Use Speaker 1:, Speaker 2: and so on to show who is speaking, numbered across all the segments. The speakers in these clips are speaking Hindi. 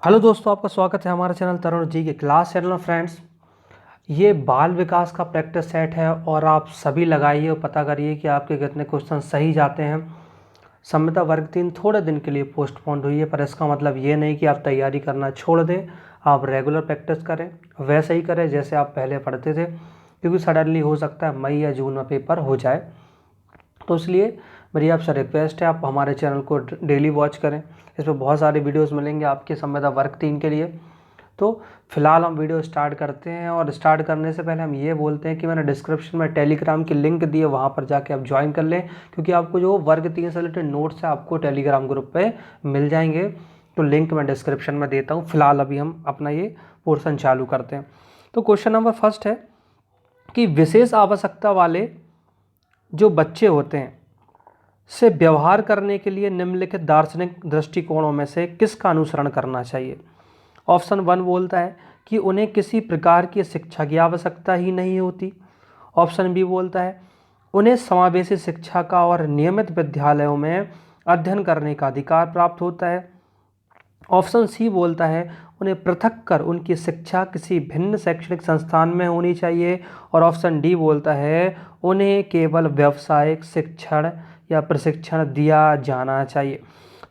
Speaker 1: हेलो दोस्तों, आपका स्वागत है हमारे चैनल तरुण जी के क्लास चैनल में। फ्रेंड्स, ये बाल विकास का प्रैक्टिस सेट है और आप सभी लगाइए और पता करिए कि आपके कितने क्वेश्चन सही जाते हैं। संविदा वर्ग 3 थोड़े दिन के लिए पोस्टपोन्ड हुई है, पर इसका मतलब ये नहीं कि आप तैयारी करना छोड़ दें। आप रेगुलर प्रैक्टिस करें, वैसे ही करें जैसे आप पहले पढ़ते थे, क्योंकि सडनली हो सकता है मई या जून में पेपर हो जाए। तो इसलिए मेरी आपसे रिक्वेस्ट है, आप हमारे चैनल को डेली वॉच करें। इसमें बहुत सारे वीडियोस मिलेंगे आपके संविदा वर्ग 3 के लिए। तो फिलहाल हम वीडियो स्टार्ट करते हैं, और स्टार्ट करने से पहले हम ये बोलते हैं कि मैंने डिस्क्रिप्शन में टेलीग्राम की लिंक दी है, वहाँ पर जाके आप ज्वाइन कर लें, क्योंकि आपको जो वर्ग 3 से रिलेटेड नोट्स है आपको टेलीग्राम ग्रुप पे मिल जाएंगे। तो लिंक मैं डिस्क्रिप्शन में देता हूँ। फिलहाल अभी हम अपना ये पोर्शन चालू करते हैं। तो क्वेश्चन नंबर फर्स्ट है कि विशेष आवश्यकता वाले जो बच्चे होते हैं से व्यवहार करने के लिए निम्नलिखित दार्शनिक दृष्टिकोणों में से किसका अनुसरण करना चाहिए। ऑप्शन 1 बोलता है कि उन्हें किसी प्रकार की शिक्षा की आवश्यकता ही नहीं होती। ऑप्शन बी बोलता है उन्हें समावेशी शिक्षा का और नियमित विद्यालयों में अध्ययन करने का अधिकार प्राप्त होता है। ऑप्शन सी बोलता है उन्हें पृथक कर उनकी शिक्षा किसी भिन्न शैक्षणिक संस्थान में होनी चाहिए। और ऑप्शन डी बोलता है उन्हें केवल व्यावसायिक शिक्षण या प्रशिक्षण दिया जाना चाहिए।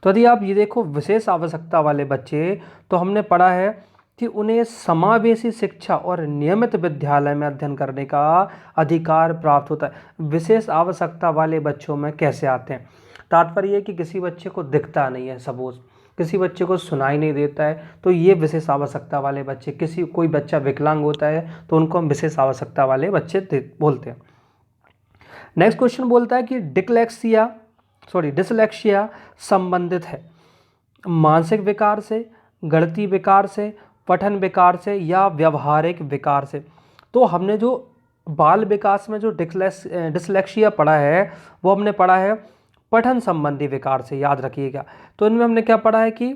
Speaker 1: तो यदि आप ये देखो, विशेष आवश्यकता वाले बच्चे, तो हमने पढ़ा है कि उन्हें समावेशी शिक्षा और नियमित विद्यालय में अध्ययन करने का अधिकार प्राप्त होता है। विशेष आवश्यकता वाले बच्चों में कैसे आते हैं? तात्पर्य कि किसी बच्चे को दिखता नहीं है, सपोज किसी बच्चे को सुनाई नहीं देता है, तो ये विशेष आवश्यकता वाले बच्चे। कोई बच्चा विकलांग होता है तो उनको हम विशेष आवश्यकता वाले बच्चे बोलते हैं। नेक्स्ट क्वेश्चन बोलता है कि डिसलेक्सिया संबंधित है मानसिक विकार से, गणितीय विकार से, पठन विकार से या व्यवहारिक विकार से। तो हमने जो बाल विकास में जो डिसलेक्सिया पढ़ा है, वो हमने पढ़ा है पठन संबंधी विकार से, याद रखिएगा। तो इनमें हमने क्या पढ़ा है कि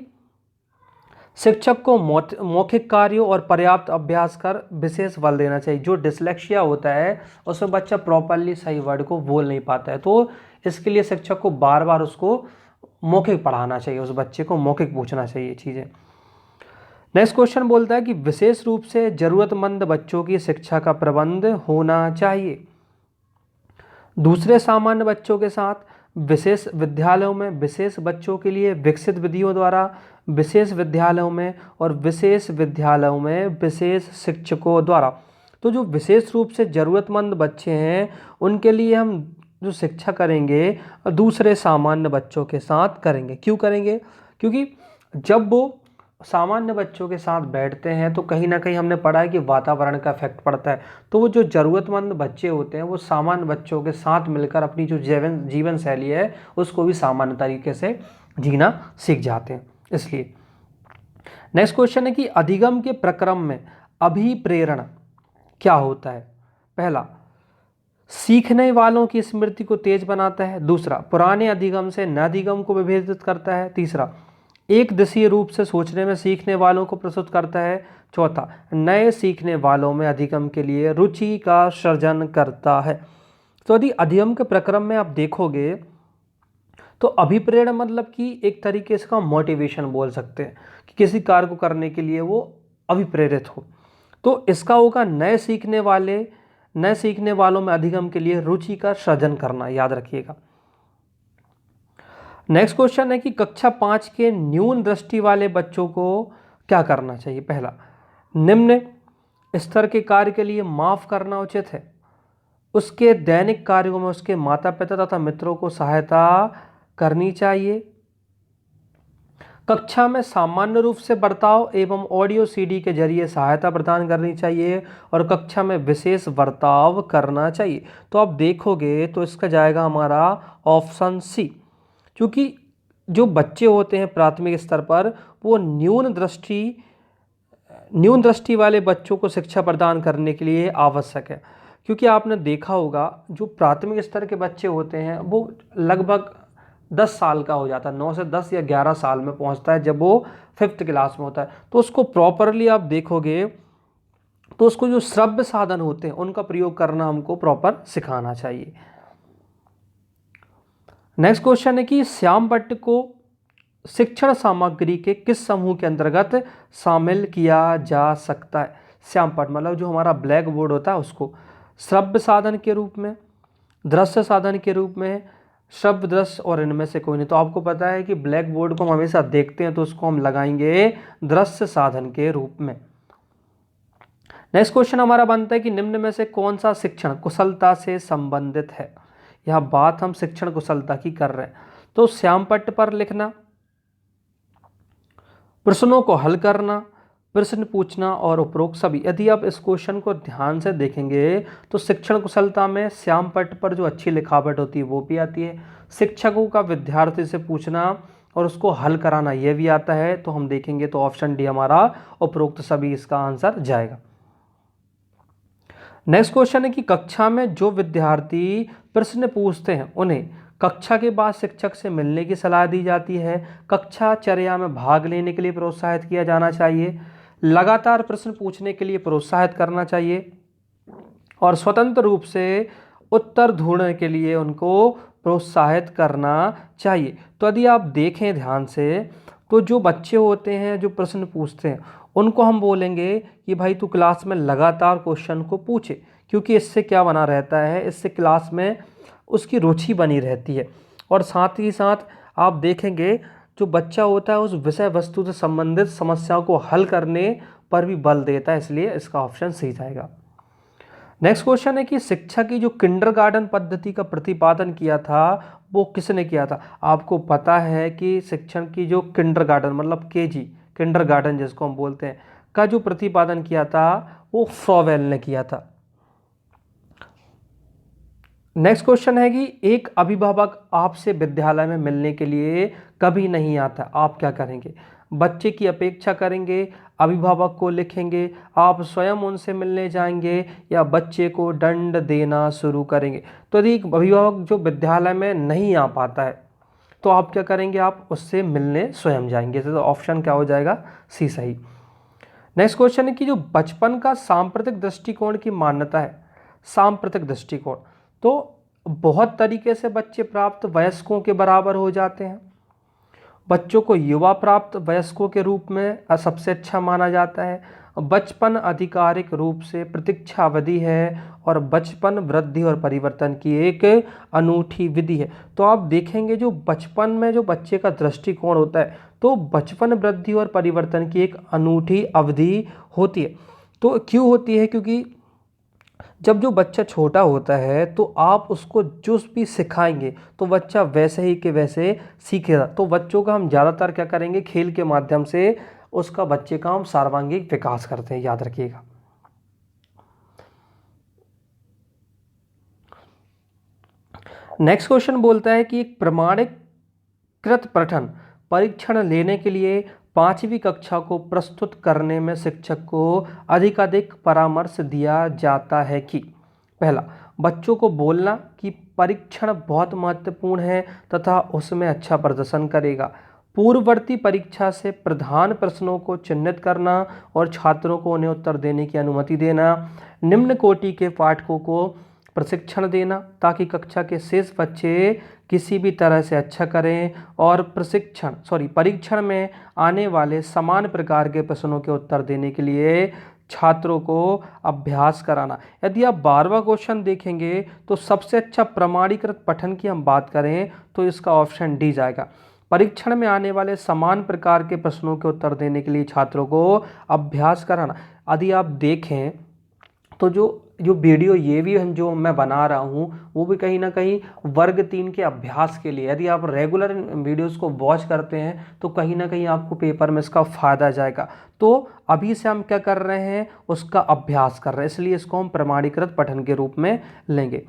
Speaker 1: शिक्षक को मौखिक कार्यों और पर्याप्त अभ्यास कर विशेष बल देना चाहिए। जो डिसलेक्सिया होता है उसमें बच्चा प्रॉपरली सही वर्ड को बोल नहीं पाता है, तो इसके लिए शिक्षक को बार बार उसको मौखिक पढ़ाना चाहिए, उस बच्चे को मौखिक पूछना चाहिए चीज़ें। नेक्स्ट क्वेश्चन बोलता है कि विशेष रूप से जरूरतमंद बच्चों की शिक्षा का प्रबंध होना चाहिए। दूसरे सामान्य बच्चों के साथ विशेष विद्यालयों में विशेष बच्चों के लिए विकसित विधियों द्वारा, विशेष विद्यालयों में और विशेष विद्यालयों में विशेष शिक्षकों द्वारा। तो जो विशेष रूप से ज़रूरतमंद बच्चे हैं उनके लिए हम जो शिक्षा करेंगे दूसरे सामान्य बच्चों के साथ करेंगे। क्यों करेंगे? क्योंकि जब वो सामान्य बच्चों के साथ बैठते हैं तो कहीं ना कहीं हमने पढ़ा है कि वातावरण का इफेक्ट पड़ता है। तो वो जो ज़रूरतमंद बच्चे होते हैं वो सामान्य बच्चों के साथ मिलकर अपनी जो जीवन शैली है उसको भी सामान्य तरीके से जीना सीख जाते हैं। इसलिए नेक्स्ट क्वेश्चन है कि अधिगम के प्रक्रम में अभिप्रेरण क्या होता है? पहला, सीखने वालों की स्मृति को तेज बनाता है। दूसरा, पुराने अधिगम से नए अधिगम को विभेदित करता है। तीसरा, एक दिशीय रूप से सोचने में सीखने वालों को प्रस्तुत करता है। चौथा, नए सीखने वालों में अधिगम के लिए रुचि का सृजन करता है। तो यदि अधिगम के प्रक्रम में आप देखोगे तो अभिप्रेरण मतलब कि एक तरीके से का मोटिवेशन बोल सकते हैं कि किसी कार्य को करने के लिए वो अभिप्रेरित हो। तो इसका होगा नए सीखने वालों में अधिगम के लिए रुचि का सृजन करना, याद रखिएगा। नेक्स्ट क्वेश्चन है कि कक्षा 5 के न्यून दृष्टि वाले बच्चों को क्या करना चाहिए? पहला, निम्न स्तर के कार्य के लिए माफ करना उचित है। उसके दैनिक कार्यों में उसके माता पिता तथा मित्रों को सहायता करनी चाहिए। कक्षा में सामान्य रूप से बर्ताव एवं ऑडियो सीडी के जरिए सहायता प्रदान करनी चाहिए और कक्षा में विशेष बर्ताव करना चाहिए। तो आप देखोगे तो इसका जाएगा हमारा ऑप्शन सी, क्योंकि जो बच्चे होते हैं प्राथमिक स्तर पर वो न्यून दृष्टि वाले बच्चों को शिक्षा प्रदान करने के लिए आवश्यक है। क्योंकि आपने देखा होगा जो प्राथमिक स्तर के बच्चे होते हैं वो लगभग 10 साल का हो जाता है, 9 से 10 या 11 साल में पहुंचता है जब वो 5th क्लास में होता है। तो उसको प्रॉपरली आप देखोगे तो उसको जो श्रव्य साधन होते हैं उनका प्रयोग करना हमको प्रॉपर सिखाना चाहिए। नेक्स्ट क्वेश्चन है कि श्याम भट्ट को शिक्षण सामग्री के किस समूह के अंतर्गत शामिल किया जा सकता है? श्यामपट्ट मतलब जो हमारा ब्लैक बोर्ड होता है उसको श्रव्य साधन के रूप में, दृश्य साधन के रूप में, श्रव्य दृश्य और इनमें से कोई नहीं। तो आपको पता है कि ब्लैक बोर्ड को हम हमेशा देखते हैं तो उसको हम लगाएंगे दृश्य साधन के रूप में। नेक्स्ट क्वेश्चन हमारा बनता है कि निम्न में से कौन सा शिक्षण कुशलता से संबंधित है? यह बात हम शिक्षण कुशलता की कर रहे हैं। तो श्यामपट्ट पर लिखना, प्रश्नों को हल करना, प्रश्न पूछना और उपरोक्त सभी। यदि आप इस क्वेश्चन को ध्यान से देखेंगे तो शिक्षण कुशलता में श्यामपट्ट पर जो अच्छी लिखावट होती है वो भी आती है, शिक्षकों का विद्यार्थी से पूछना और उसको हल कराना ये भी आता है। तो हम देखेंगे तो ऑप्शन डी हमारा उपरोक्त सभी इसका आंसर जाएगा। नेक्स्ट क्वेश्चन है कि कक्षा में जो विद्यार्थी प्रश्न पूछते हैं उन्हें कक्षा के बाद शिक्षक से मिलने की सलाह दी जाती है, कक्षा चर्या में भाग लेने के लिए प्रोत्साहित किया जाना चाहिए, लगातार प्रश्न पूछने के लिए प्रोत्साहित करना चाहिए और स्वतंत्र रूप से उत्तर ढूंढने के लिए उनको प्रोत्साहित करना चाहिए। तो यदि आप देखें ध्यान से तो जो बच्चे होते हैं जो प्रश्न पूछते हैं उनको हम बोलेंगे कि भाई तू क्लास में लगातार क्वेश्चन को पूछे, क्योंकि इससे क्या बना रहता है, इससे क्लास में उसकी रुचि बनी रहती है। और साथ ही साथ आप देखेंगे जो बच्चा होता है उस विषय वस्तु से संबंधित समस्याओं को हल करने पर भी बल देता है, इसलिए इसका ऑप्शन सही जाएगा। नेक्स्ट क्वेश्चन है कि शिक्षा की जो किंडरगार्टन पद्धति का प्रतिपादन किया था वो किसने किया था? आपको पता है कि शिक्षण की जो किंडरगार्टन मतलब केजी किंडरगार्टन जिसको हम बोलते हैं का जो प्रतिपादन किया था वो फ्रोवेल ने किया था। नेक्स्ट क्वेश्चन है कि एक अभिभावक आपसे विद्यालय में मिलने के लिए कभी नहीं आता, आप क्या करेंगे? बच्चे की अपेक्षा करेंगे, अभिभावक को लिखेंगे, आप स्वयं उनसे मिलने जाएंगे या बच्चे को दंड देना शुरू करेंगे? तो यदि एक अभिभावक जो विद्यालय में नहीं आ पाता है तो आप क्या करेंगे? आप उससे मिलने स्वयं जाएंगे। तो ऑप्शन क्या हो जाएगा? सी सही। नेक्स्ट क्वेश्चन है कि जो बचपन का सांप्रतिक दृष्टिकोण की मान्यता है, सांप्रतिक दृष्टिकोण तो बहुत तरीके से बच्चे प्राप्त वयस्कों के बराबर हो जाते हैं। बच्चों को युवा प्राप्त वयस्कों के रूप में सबसे अच्छा माना जाता है। बचपन आधिकारिक रूप से प्रतीक्षा अवधि है और बचपन वृद्धि और परिवर्तन की एक अनूठी विधि है। तो आप देखेंगे जो बचपन में जो बच्चे का दृष्टिकोण होता है तो बचपन वृद्धि और परिवर्तन की एक अनूठी अवधि होती है। तो क्यों होती है? क्योंकि जब जो बच्चा छोटा होता है तो आप उसको जो भी सिखाएंगे तो बच्चा वैसे ही के वैसे सीखेगा। तो बच्चों का हम ज़्यादातर क्या करेंगे? खेल के माध्यम से उसका बच्चे का हम सर्वांगीण विकास करते हैं, याद रखिएगा। नेक्स्ट क्वेश्चन बोलता है कि एक प्रमाणीकृत पठन परीक्षण लेने के लिए 5वीं कक्षा को प्रस्तुत करने में शिक्षक को अधिकाधिक परामर्श दिया जाता है कि पहला, बच्चों को बोलना कि परीक्षण बहुत महत्वपूर्ण है तथा उसमें अच्छा प्रदर्शन करेगा, पूर्ववर्ती परीक्षा से प्रधान प्रश्नों को चिह्नित करना और छात्रों को उन्हें उत्तर देने की अनुमति देना, निम्न कोटि के पाठकों को प्रशिक्षण देना ताकि कक्षा के शेष बच्चे किसी भी तरह से अच्छा करें और परीक्षण में आने वाले समान प्रकार के प्रश्नों के उत्तर देने के लिए छात्रों को अभ्यास कराना। यदि आप 12वां क्वेश्चन देखेंगे तो सबसे अच्छा प्रमाणीकृत पठन की हम बात करें तो इसका ऑप्शन डी जाएगा। परीक्षण में आने वाले समान प्रकार के प्रश्नों के उत्तर देने के लिए छात्रों को अभ्यास कराना। यदि आप देखें तो जो वीडियो ये भी जो मैं बना रहा हूँ वो भी कहीं ना कहीं वर्ग 3 के अभ्यास के लिए, यदि आप रेगुलर वीडियोस को वॉच करते हैं तो कहीं ना कहीं आपको पेपर में इसका फ़ायदा जाएगा। तो अभी से हम क्या कर रहे हैं? उसका अभ्यास कर रहे हैं, इसलिए इसको हम प्रमाणीकृत पठन के रूप में लेंगे।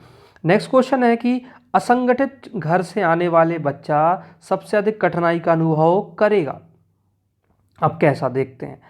Speaker 1: नेक्स्ट क्वेश्चन है कि असंगठित घर से आने वाले बच्चा सबसे अधिक कठिनाई का अनुभव करेगा। अब कैसा देखते हैं?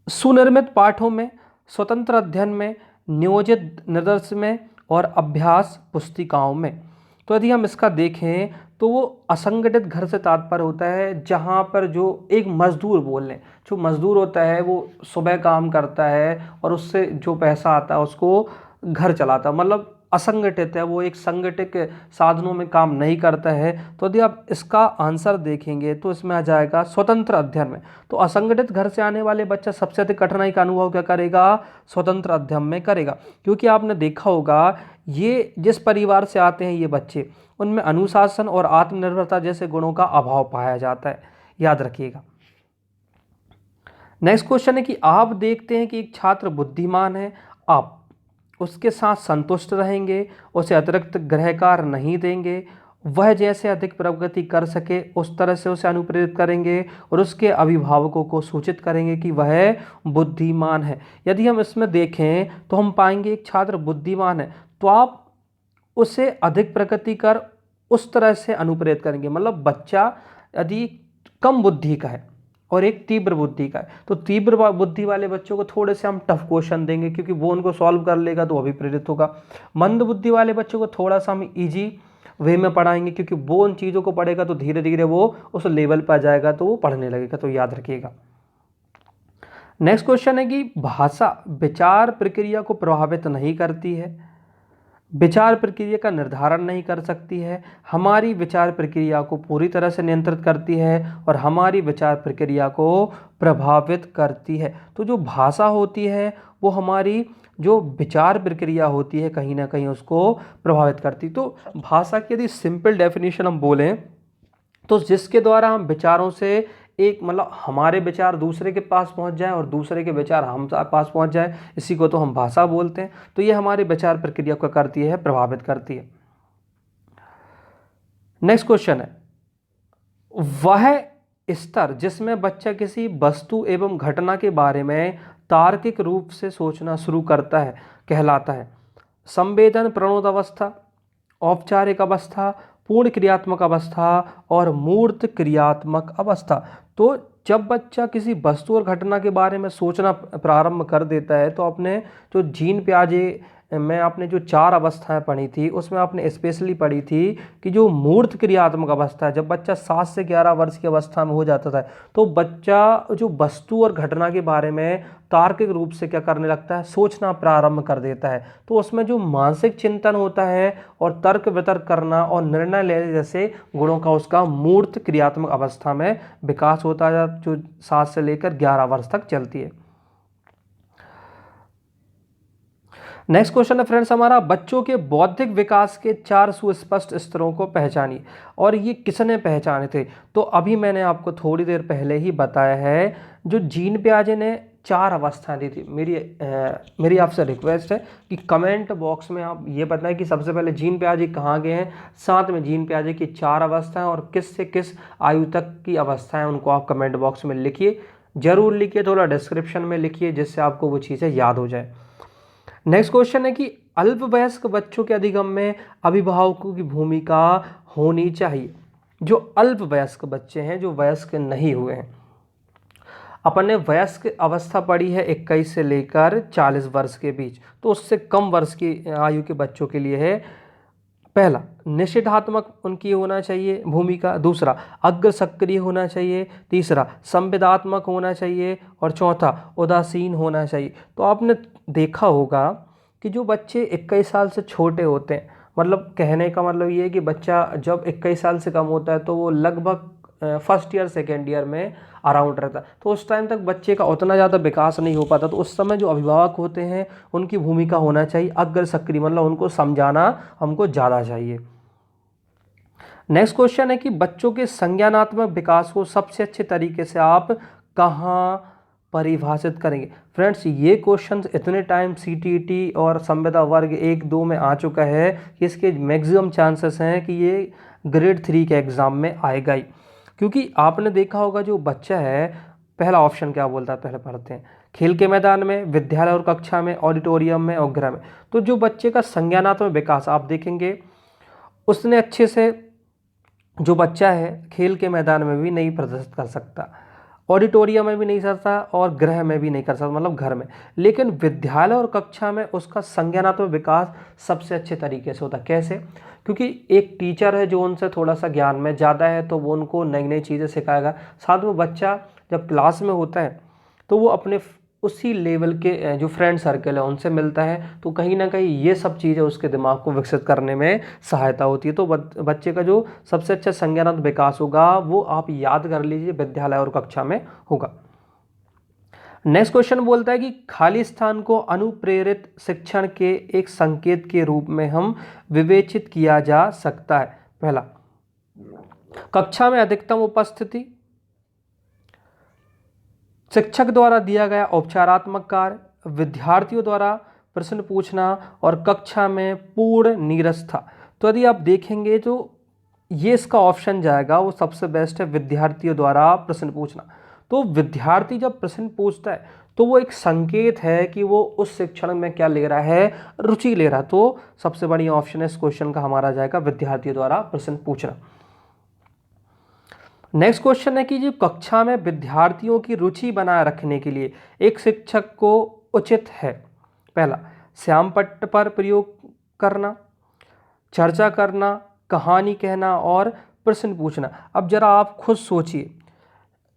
Speaker 1: सुनिर्मित पाठों में, स्वतंत्र अध्ययन में, नियोजित निदर्शन में और अभ्यास पुस्तिकाओं में। तो यदि हम इसका देखें तो वो असंगठित घर से तात्पर्य होता है जहाँ पर जो एक मजदूर बोल लें, जो मजदूर होता है वो सुबह काम करता है और उससे जो पैसा आता है उसको घर चलाता है, मतलब असंगठित है, वो एक संगठित साधनों में काम नहीं करता है। तो यदि आप इसका आंसर देखेंगे तो इसमें आ जाएगा स्वतंत्र अध्ययन में। तो असंगठित घर से आने वाले बच्चा सबसे अधिक कठिनाई का अनुभव क्या करेगा, स्वतंत्र अध्ययन में करेगा। क्योंकि आपने देखा होगा ये जिस परिवार से आते हैं ये बच्चे, उनमें अनुशासन और आत्मनिर्भरता जैसे गुणों का अभाव पाया जाता है, याद रखिएगा। नेक्स्ट क्वेश्चन है कि आप देखते हैं कि एक छात्र बुद्धिमान है, आप उसके साथ संतुष्ट रहेंगे, उसे अतिरिक्त गृह कार्य नहीं देंगे, वह जैसे अधिक प्रगति कर सके उस तरह से उसे अनुप्रेरित करेंगे और उसके अभिभावकों को सूचित करेंगे कि वह बुद्धिमान है। यदि हम इसमें देखें तो हम पाएंगे एक छात्र बुद्धिमान है तो आप उसे अधिक प्रगति कर उस तरह से अनुप्रेरित करेंगे। मतलब बच्चा यदि कम बुद्धि का है और एक तीव्र बुद्धि का है तो तीव्र बुद्धि वाले बच्चों को थोड़े से हम टफ क्वेश्चन देंगे क्योंकि वो उनको सॉल्व कर लेगा तो वो भी प्रेरित होगा। मंद बुद्धि वाले बच्चों को थोड़ा सा हम इजी वे में पढ़ाएंगे क्योंकि वो उन चीज़ों को पढ़ेगा तो धीरे धीरे वो उस लेवल पर आ जाएगा तो वो पढ़ने लगेगा। तो याद रखिएगा। नेक्स्ट क्वेश्चन है कि भाषा विचार प्रक्रिया को प्रभावित नहीं करती है, विचार प्रक्रिया का निर्धारण नहीं कर सकती है, हमारी विचार प्रक्रिया को पूरी तरह से नियंत्रित करती है और हमारी विचार प्रक्रिया को प्रभावित करती है। तो जो भाषा होती है वो हमारी जो विचार प्रक्रिया होती है कहीं ना कहीं उसको प्रभावित करती। तो भाषा की यदि सिंपल डेफिनेशन हम बोलें तो जिसके द्वारा हम विचारों से एक मतलब हमारे विचार दूसरे के पास पहुंच जाए और दूसरे के विचार हम पास पहुंच जाए, इसी को तो हम भाषा बोलते हैं। तो ये हमारे विचार प्रक्रिया को करती है, प्रभावित करती है। नेक्स्ट क्वेश्चन है वह स्तर जिसमें बच्चा किसी वस्तु एवं घटना के बारे में तार्किक रूप से सोचना शुरू करता है कहलाता है संवेदन प्रणोद अवस्था, औपचारिक अवस्था, पूर्ण क्रियात्मक अवस्था और मूर्त क्रियात्मक अवस्था। तो जब बच्चा किसी वस्तु और घटना के बारे में सोचना प्रारंभ कर देता है तो अपने जो जीन प्याजे में आपने जो 4 अवस्थाएं पढ़ी थी उसमें आपने स्पेशली पढ़ी थी कि जो मूर्त क्रियात्मक अवस्था है, जब बच्चा 7 से 11 वर्ष की अवस्था में हो जाता था तो बच्चा जो वस्तु और घटना के बारे में तार्किक रूप से क्या करने लगता है, सोचना प्रारंभ कर देता है। तो उसमें जो मानसिक चिंतन होता है और तर्क वितर्क करना और निर्णय लेने जैसे गुणों का उसका मूर्त क्रियात्मक अवस्था में विकास होता है जो 7 से लेकर 11 वर्ष तक चलती है। नेक्स्ट क्वेश्चन है फ्रेंड्स हमारा बच्चों के बौद्धिक विकास के 4 सुस्पष्ट स्तरों को पहचानिए। और ये किसने पहचाने थे, तो अभी मैंने आपको थोड़ी देर पहले ही बताया है। जो जीन प्याजे ने 4 अवस्थाएं दी थी। मेरी आपसे रिक्वेस्ट है कि कमेंट बॉक्स में आप ये बताएं कि सबसे पहले जीन प्याजे कहाँ गए हैं, साथ में जीन प्याजे की 4 अवस्थाएं और किस से किस आयु तक की अवस्थाएं उनको आप कमेंट बॉक्स में लिखिए, जरूर लिखिए, थोड़ा डिस्क्रिप्शन में लिखिए जिससे आपको वो चीज़ें याद हो जाए। नेक्स्ट क्वेश्चन है कि अल्पवयस्क बच्चों के अधिगम में अभिभावकों की भूमिका होनी चाहिए। जो अल्पवयस्क बच्चे हैं, जो वयस्क नहीं हुए हैं, अपने वयस्क अवस्था पड़ी है 21 से लेकर 40 वर्ष के बीच, तो उससे कम वर्ष की आयु के बच्चों के लिए है पहला निषेधात्मक उनकी होना चाहिए भूमिका, दूसरा अग्र सक्रिय होना चाहिए, तीसरा संवेदात्मक होना चाहिए और चौथा उदासीन होना चाहिए। तो आपने देखा होगा कि जो बच्चे 21 साल से छोटे होते हैं, मतलब कहने का मतलब ये है कि बच्चा जब 21 साल से कम होता है तो वो लगभग फर्स्ट ईयर सेकेंड ईयर में अराउंड रहता है, तो उस टाइम तक बच्चे का उतना ज़्यादा विकास नहीं हो पाता। तो उस समय जो अभिभावक होते हैं उनकी भूमिका होना चाहिए अग्र सक्रिय, मतलब उनको समझाना हमको ज़्यादा चाहिए। नेक्स्ट क्वेश्चन है कि बच्चों के संज्ञानात्मक विकास को सबसे अच्छे तरीके से आप कहाँ परिभाषित करेंगे। फ्रेंड्स ये क्वेश्चन इतने टाइम सीटीईटी और संविदा वर्ग 1-2 में आ चुका है कि इसके मैक्सिमम चांसेस हैं कि ये ग्रेड 3 के एग्ज़ाम में आएगा ही, क्योंकि आपने देखा होगा जो बच्चा है, पहला ऑप्शन क्या बोलता है, पहले पढ़ते हैं, खेल के मैदान में, विद्यालय और कक्षा में, ऑडिटोरियम में और गृह में। तो जो बच्चे का संज्ञानात्मक विकास आप देखेंगे उसने अच्छे से, जो बच्चा है खेल के मैदान में भी नहीं प्रदर्शित कर सकता, ऑडिटोरियम में भी नहीं कर सकता और गृह में भी नहीं कर सकता, मतलब घर में, लेकिन विद्यालय और कक्षा में उसका संज्ञानात्मक विकास सबसे अच्छे तरीके से होता है। कैसे? क्योंकि एक टीचर है जो उनसे थोड़ा सा ज्ञान में ज़्यादा है तो वो उनको नई नई चीज़ें सिखाएगा। साथ में बच्चा जब क्लास में होता है तो वो अपने उसी लेवल के जो फ्रेंड सर्कल है उनसे मिलता है, तो कहीं ना कहीं ये सब चीज़ें उसके दिमाग को विकसित करने में सहायता होती है। तो बच्चे का जो सबसे अच्छा संज्ञानात्मक विकास होगा वो आप याद कर लीजिए विद्यालय और कक्षा में होगा। नेक्स्ट क्वेश्चन बोलता है कि खाली स्थान को अनुप्रेरित शिक्षण के एक संकेत के रूप में हम विवेचित किया जा सकता है। पहला, कक्षा में अधिकतम उपस्थिति, शिक्षक द्वारा दिया गया औपचारात्मक कार्य, विद्यार्थियों द्वारा प्रश्न पूछना और कक्षा में पूर्ण नीरसता। तो यदि आप देखेंगे तो ये इसका ऑप्शन जाएगा, वो सबसे बेस्ट है, विद्यार्थियों द्वारा प्रश्न पूछना। तो विद्यार्थी जब प्रश्न पूछता है तो वो एक संकेत है कि वो उस शिक्षण में क्या ले रहा है, रुचि ले रहा है। तो सबसे बढ़िया ऑप्शन है इस क्वेश्चन का हमारा जाएगा विद्यार्थियों द्वारा प्रश्न पूछना। नेक्स्ट क्वेश्चन है कि जो कक्षा में विद्यार्थियों की रुचि बनाए रखने के लिए एक शिक्षक को उचित है। पहला, श्याम पट्ट पर प्रयोग करना, चर्चा करना, कहानी कहना और प्रश्न पूछना। अब जरा आप खुद सोचिए,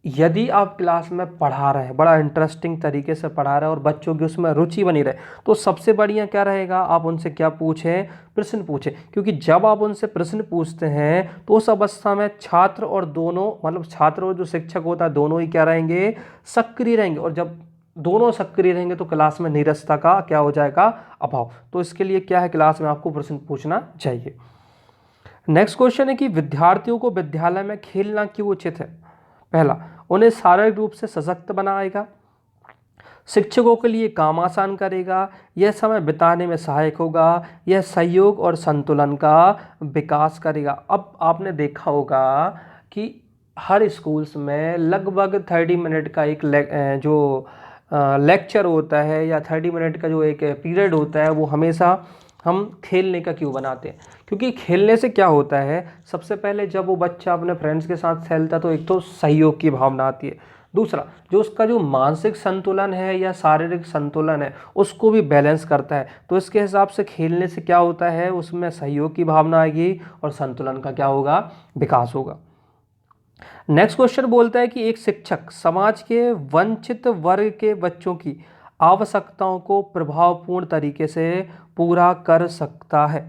Speaker 1: यदि आप क्लास में पढ़ा रहे हैं, बड़ा इंटरेस्टिंग तरीके से पढ़ा रहे हैं और बच्चों की उसमें रुचि बनी रहे, तो सबसे बढ़िया क्या रहेगा, आप उनसे क्या पूछें, प्रश्न पूछें। क्योंकि जब आप उनसे प्रश्न पूछते हैं तो उस अवस्था में छात्र और दोनों, मतलब छात्र और जो शिक्षक होता है दोनों ही क्या रहेंगे, सक्रिय रहेंगे। और जब दोनों सक्रिय रहेंगे तो क्लास में नीरसता का क्या हो जाएगा, अभाव। तो इसके लिए क्या है, क्लास में आपको प्रश्न पूछना चाहिए। नेक्स्ट क्वेश्चन है कि विद्यार्थियों को विद्यालय में खेलना क्यों उचित है। पहला, उन्हें शारीरिक रूप से सशक्त बनाएगा, शिक्षकों के लिए काम आसान करेगा, यह समय बिताने में सहायक होगा, यह सहयोग और संतुलन का विकास करेगा। अब आपने देखा होगा कि हर स्कूल्स में लगभग 30 मिनट का एक जो लेक्चर होता है या 30 मिनट का जो एक पीरियड होता है वो हमेशा हम खेलने का क्यों बनाते हैं। क्योंकि खेलने से क्या होता है, सबसे पहले जब वो बच्चा अपने फ्रेंड्स के साथ खेलता है तो एक तो सहयोग की भावना आती है, दूसरा जो उसका जो मानसिक संतुलन है या शारीरिक संतुलन है उसको भी बैलेंस करता है। तो इसके हिसाब से खेलने से क्या होता है, उसमें सहयोग की भावना आएगी और संतुलन का क्या होगा, विकास होगा। नेक्स्ट क्वेश्चन बोलता है कि एक शिक्षक समाज के वंचित वर्ग के बच्चों की आवश्यकताओं को प्रभावपूर्ण तरीके से पूरा कर सकता है।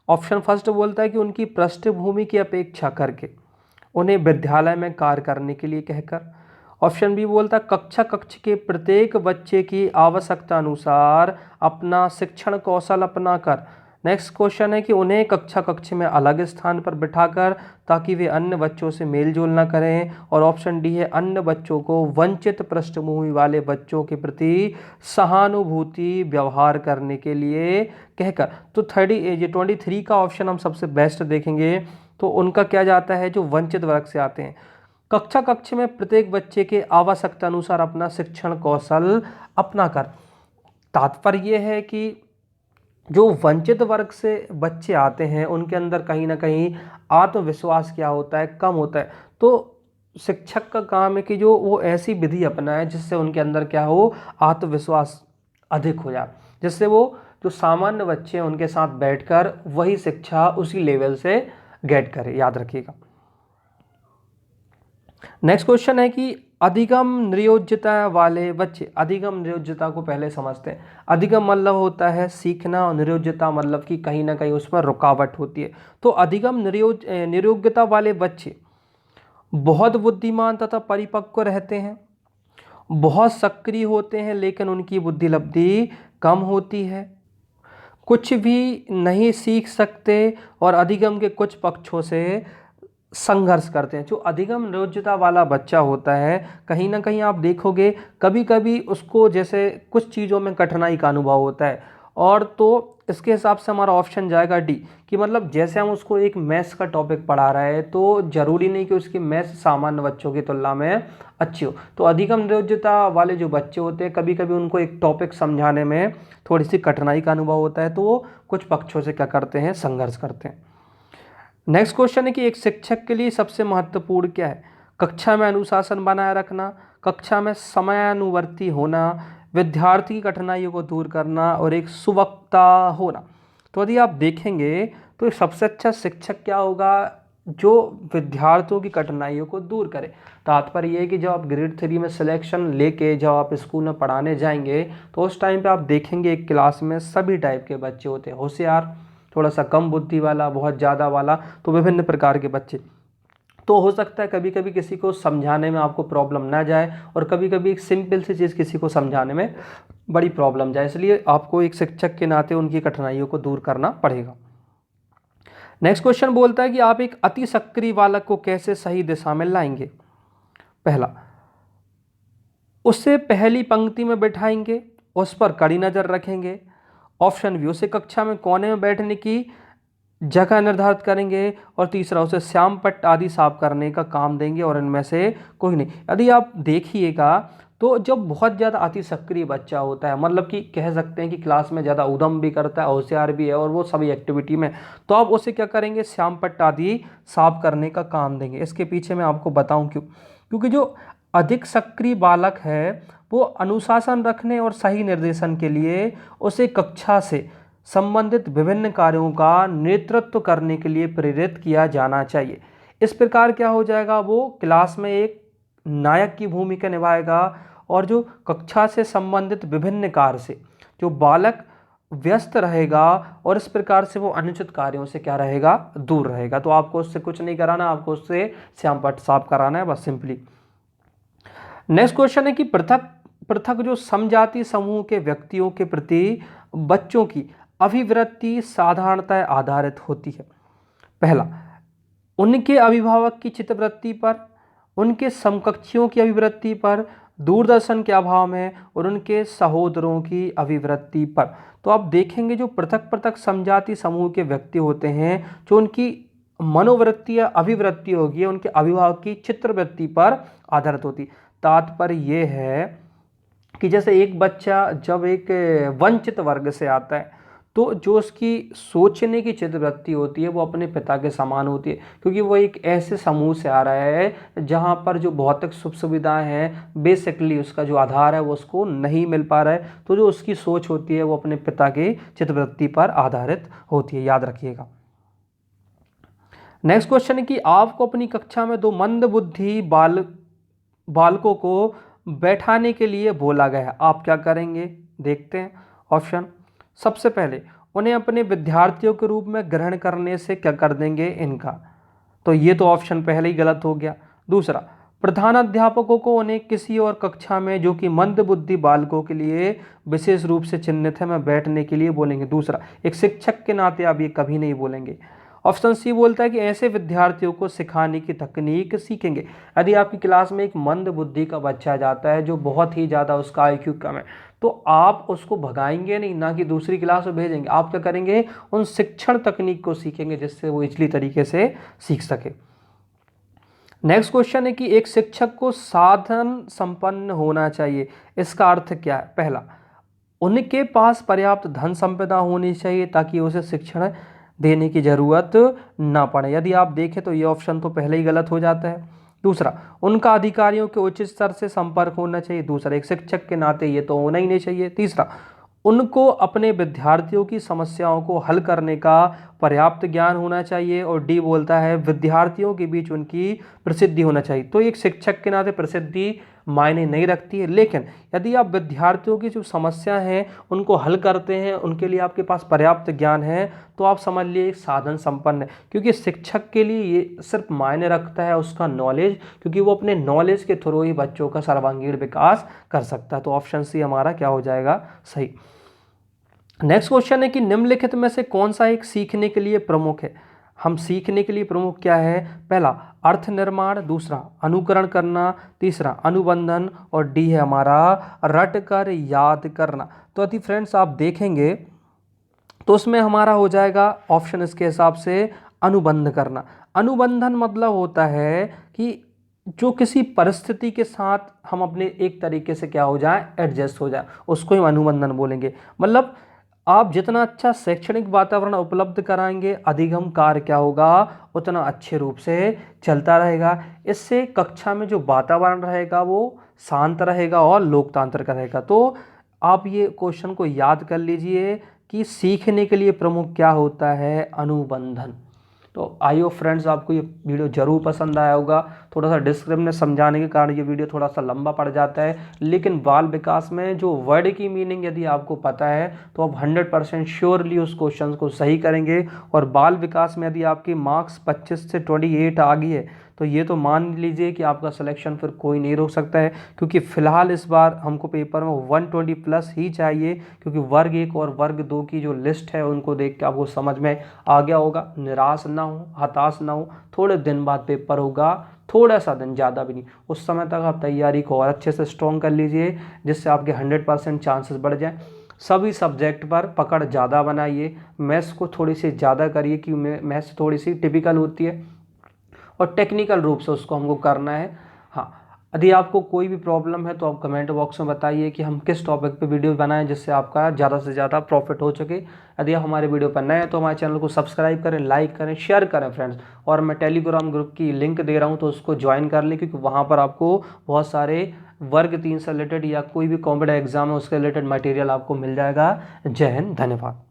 Speaker 1: ऑप्शन फर्स्ट बोलता है कि उनकी पृष्ठभूमि की अपेक्षा करके, उन्हें विद्यालय में कार्य करने के लिए कहकर। ऑप्शन बी बोलता है कक्ष के प्रत्येक बच्चे की आवश्यकता अनुसार अपना शिक्षण कौशल अपनाकर। नेक्स्ट क्वेश्चन है कि उन्हें कक्ष में अलग स्थान पर बिठाकर ताकि वे अन्य बच्चों से मेल जोल न करें। और ऑप्शन डी है अन्य बच्चों को वंचित पृष्ठभूमि वाले बच्चों के प्रति सहानुभूति व्यवहार करने के लिए कहकर। तो 23 का ऑप्शन हम सबसे बेस्ट देखेंगे तो उनका क्या जाता है, जो वंचित वर्ग से आते हैं, कक्ष में प्रत्येक बच्चे के आवश्यकता अनुसार अपना शिक्षण कौशल अपना कर। तात्पर्य यह है कि जो वंचित वर्ग से बच्चे आते हैं उनके अंदर कहीं ना कहीं आत्मविश्वास क्या होता है, कम होता है। तो शिक्षक का काम है कि जो वो ऐसी विधि अपनाए जिससे उनके अंदर क्या हो, आत्मविश्वास अधिक हो जाए, जिससे वो जो सामान्य बच्चे हैं उनके साथ बैठकर वही शिक्षा उसी लेवल से गेट करे। याद रखिएगा। नेक्स्ट क्वेश्चन है कि अधिगम नियोज्यता वाले बच्चे। अधिगम नियोज्यता को पहले समझते हैं। अधिगम मतलब होता है सीखना और नियोज्यता मतलब कि कहीं ना कहीं उसमें रुकावट होती है। तो अधिगम नियोज्यता वाले बच्चे बहुत बुद्धिमान तथा परिपक्व रहते हैं, बहुत सक्रिय होते हैं लेकिन उनकी बुद्धि लब्धि कम होती है, कुछ भी नहीं सीख सकते और अधिगम के कुछ पक्षों से संघर्ष करते हैं। जो अधिगम नियोज्यता वाला बच्चा होता है कहीं ना कहीं आप देखोगे कभी कभी उसको जैसे कुछ चीज़ों में कठिनाई का अनुभव होता है। और तो इसके हिसाब से हमारा ऑप्शन जाएगा डी, कि मतलब जैसे हम उसको एक मैथ्स का टॉपिक पढ़ा रहे हैं तो ज़रूरी नहीं कि उसकी मैथ्स सामान्य बच्चों की तुलना में अच्छी हो। तो अधिगम नियोज्यता वाले जो बच्चे होते हैं कभी कभी उनको एक टॉपिक समझाने में थोड़ी सी कठिनाई का अनुभव होता है, तो वो कुछ पक्षों से क्या करते हैं, संघर्ष करते हैं। नेक्स्ट क्वेश्चन है कि एक शिक्षक के लिए सबसे महत्वपूर्ण क्या है। कक्षा में अनुशासन बनाए रखना, कक्षा में समयानुवर्ती होना, विद्यार्थी की कठिनाइयों को दूर करना और एक सुवक्ता होना। तो यदि आप देखेंगे तो सबसे अच्छा शिक्षक क्या होगा, जो विद्यार्थियों की कठिनाइयों को दूर करे। तात्पर्य ये है कि जब आप ग्रेड 3 में सिलेक्शन लेके जब आप स्कूल में पढ़ाने जाएंगे तो उस टाइम पे आप देखेंगे एक क्लास में सभी टाइप के बच्चे होते हैं, होशियार, थोड़ा सा कम बुद्धि वाला, बहुत ज़्यादा वाला, तो विभिन्न प्रकार के बच्चे। तो हो सकता है कभी कभी किसी को समझाने में आपको प्रॉब्लम ना जाए और कभी कभी एक सिंपल सी चीज़ किसी को समझाने में बड़ी प्रॉब्लम जाए, इसलिए आपको एक शिक्षक के नाते उनकी कठिनाइयों को दूर करना पड़ेगा। नेक्स्ट क्वेश्चन बोलता है कि आप एक अति सक्रिय बालक को कैसे सही दिशा में लाएंगे। पहला, उसे पहली पंक्ति में बैठाएंगे, उस पर कड़ी नज़र रखेंगे। ऑप्शन बी, उसे कक्षा में कोने में बैठने की जगह निर्धारित करेंगे। और तीसरा, उसे श्याम पट्ट आदि साफ करने का काम देंगे और इनमें से कोई नहीं। यदि आप देखिएगा तो जब बहुत ज़्यादा अति सक्रिय बच्चा होता है, मतलब कि कह सकते हैं कि क्लास में ज़्यादा उद्यम भी करता है, होशियार भी है और वो सभी एक्टिविटी में, तो आप उसे क्या करेंगे, श्याम पट्ट आदि साफ करने का काम देंगे। इसके पीछे मैं आपको बताऊं क्यों। क्योंकि जो अधिक सक्रिय बालक है वो अनुशासन रखने और सही निर्देशन के लिए उसे कक्षा से संबंधित विभिन्न कार्यों का नेतृत्व करने के लिए प्रेरित किया जाना चाहिए। इस प्रकार क्या हो जाएगा, वो क्लास में एक नायक की भूमिका निभाएगा और जो कक्षा से संबंधित विभिन्न कार्य से जो बालक व्यस्त रहेगा और इस प्रकार से वो अनुचित कार्यों से क्या रहेगा, दूर रहेगा। तो आपको उससे कुछ नहीं कराना, आपको उससे श्याम पट्ट साफ कराना है बस, सिंपली। नेक्स्ट क्वेश्चन है कि पृथक पृथक जो समजाति समूह के व्यक्तियों के प्रति बच्चों की अभिवृत्ति साधारणतः आधारित होती है। पहला, उनके अभिभावक की चित्तवृत्ति पर, उनके समकक्षियों की अभिवृत्ति पर, दूरदर्शन के अभाव में और उनके सहोदरों की अभिवृत्ति पर। तो आप देखेंगे जो पृथक पृथक समजाति समूह के व्यक्ति होते हैं, जो उनकी मनोवृत्ति या अभिवृत्ति होगी उनके अभिभावक की चित्रवृत्ति पर आधारित होती। तात्पर्य ये है कि जैसे एक बच्चा जब एक वंचित वर्ग से आता है तो जो उसकी सोचने की चित्रवृत्ति होती है वो अपने पिता के समान होती है, क्योंकि वो एक ऐसे समूह से आ रहा है जहाँ पर जो भौतिक सुख सुविधाएं हैं बेसिकली उसका जो आधार है वो उसको नहीं मिल पा रहा है। तो जो उसकी सोच होती है वो अपने पिता की चित्रवृत्ति पर आधारित होती है, याद रखिएगा। नेक्स्ट क्वेश्चन है कि आपको अपनी कक्षा में दो मंदबुद्धि बालकों को बैठाने के लिए बोला गया है, आप क्या करेंगे, देखते हैं। ऑप्शन, सबसे पहले उन्हें अपने विद्यार्थियों के रूप में ग्रहण करने से क्या कर देंगे, इनका, तो ये तो ऑप्शन पहले ही गलत हो गया। दूसरा, प्रधानाध्यापकों को उन्हें किसी और कक्षा में जो कि मंदबुद्धि बालकों के लिए विशेष रूप से चिन्हित है में बैठने के लिए बोलेंगे। दूसरा, एक शिक्षक के नाते आप ये कभी नहीं बोलेंगे। ऑप्शन सी बोलता है कि ऐसे विद्यार्थियों को सिखाने की तकनीक सीखेंगे। यदि आपकी क्लास में एक मंद बुद्धि का बच्चा जाता है जो बहुत ही ज़्यादा उसका आईक्यू कम है, तो आप उसको भगाएंगे नहीं, ना कि दूसरी क्लास में भेजेंगे। आप क्या करेंगे, उन शिक्षण तकनीक को सीखेंगे जिससे वो इजली तरीके से सीख सके। नेक्स्ट क्वेश्चन है कि एक शिक्षक को साधन संपन्न होना चाहिए, इसका अर्थ क्या है। पहला, उनके पास पर्याप्त धन संपदा होनी चाहिए ताकि उसे शिक्षण देने की जरूरत ना पड़े। यदि आप देखें तो ये ऑप्शन तो पहले ही गलत हो जाता है। दूसरा, उनका अधिकारियों के उचित स्तर से संपर्क होना चाहिए। दूसरा, एक शिक्षक के नाते ये तो होना ही नहीं चाहिए। तीसरा, उनको अपने विद्यार्थियों की समस्याओं को हल करने का पर्याप्त ज्ञान होना चाहिए। और डी बोलता है विद्यार्थियों के बीच उनकी प्रसिद्धि होना चाहिए। तो एक शिक्षक के नाते प्रसिद्धि मायने नहीं रखती है, लेकिन यदि आप विद्यार्थियों की जो समस्या हैं उनको हल करते हैं, उनके लिए आपके पास पर्याप्त ज्ञान है, तो आप समझ लिए एक साधन संपन्न है। क्योंकि शिक्षक के लिए ये सिर्फ मायने रखता है उसका नॉलेज, क्योंकि वो अपने नॉलेज के थ्रू ही बच्चों का सर्वांगीण विकास कर सकता है। तो ऑप्शन सी हमारा क्या हो जाएगा, सही। नेक्स्ट क्वेश्चन है कि निम्नलिखित में से कौन सा एक सीखने के लिए प्रमुख है। हम सीखने के लिए प्रमुख क्या है, पहला अर्थ निर्माण, दूसरा अनुकरण करना, तीसरा अनुबंधन और डी है हमारा रट कर याद करना। तो यदि फ्रेंड्स आप देखेंगे तो उसमें हमारा हो जाएगा ऑप्शन इसके हिसाब से अनुबंध करना। अनुबंधन मतलब होता है कि जो किसी परिस्थिति के साथ हम अपने एक तरीके से क्या हो जाए, एडजस्ट हो जाए, उसको हम अनुबंधन बोलेंगे। मतलब आप जितना अच्छा शैक्षणिक वातावरण उपलब्ध कराएंगे अधिगम कार्य क्या होगा, उतना अच्छे रूप से चलता रहेगा। इससे कक्षा में जो वातावरण रहेगा वो शांत रहेगा और लोकतांत्रिक रहेगा। तो आप ये क्वेश्चन को याद कर लीजिए कि सीखने के लिए प्रमुख क्या होता है, अनुबंधन। तो आई होप फ्रेंड्स आपको ये वीडियो ज़रूर पसंद आया होगा। थोड़ा सा डिस्क्रिप्शन में समझाने के कारण ये वीडियो थोड़ा सा लंबा पड़ जाता है, लेकिन बाल विकास में जो वर्ड की मीनिंग यदि आपको पता है तो आप 100% श्योरली उस क्वेश्चन को सही करेंगे। और बाल विकास में यदि आपकी मार्क्स 25 से 28 आ गई है तो ये तो मान लीजिए कि आपका सिलेक्शन फिर कोई नहीं रोक सकता है, क्योंकि फ़िलहाल इस बार हमको पेपर में 120 प्लस ही चाहिए, क्योंकि वर्ग 1 और वर्ग 2 की जो लिस्ट है उनको देख के आपको समझ में आ गया होगा। निराश ना हो, हताश ना हो, थोड़े दिन बाद पेपर होगा, थोड़ा सा दिन, ज़्यादा भी नहीं। उस समय तक आप तैयारी को और अच्छे से स्ट्रॉन्ग कर लीजिए, जिससे आपके 100% चांसेस बढ़ जाएँ। सभी सब्जेक्ट पर पकड़ ज़्यादा बनाइए, मैथ्स को थोड़ी सी ज़्यादा करिए, क्योंकि मैथ्स थोड़ी सी टिपिकल होती है और टेक्निकल रूप से उसको हमको करना है। हाँ, यदि आपको कोई भी प्रॉब्लम है तो आप कमेंट बॉक्स में बताइए कि हम किस टॉपिक पे वीडियो बनाएं जिससे आपका ज़्यादा से ज़्यादा प्रॉफिट हो सके। यदि आप हमारे वीडियो पर नए हैं तो हमारे चैनल को सब्सक्राइब करें, लाइक करें, शेयर करें फ्रेंड्स। और मैं टेलीग्राम ग्रुप की लिंक दे रहा हूँ तो उसको ज्वाइन कर लें, क्योंकि वहाँ पर आपको बहुत सारे वर्ग 3 से रिलेटेड या कोई भी कॉम्पिटेटिव एग्जाम है उसके रिलेटेड मटेरियल आपको मिल जाएगा। जय हिंद, धन्यवाद।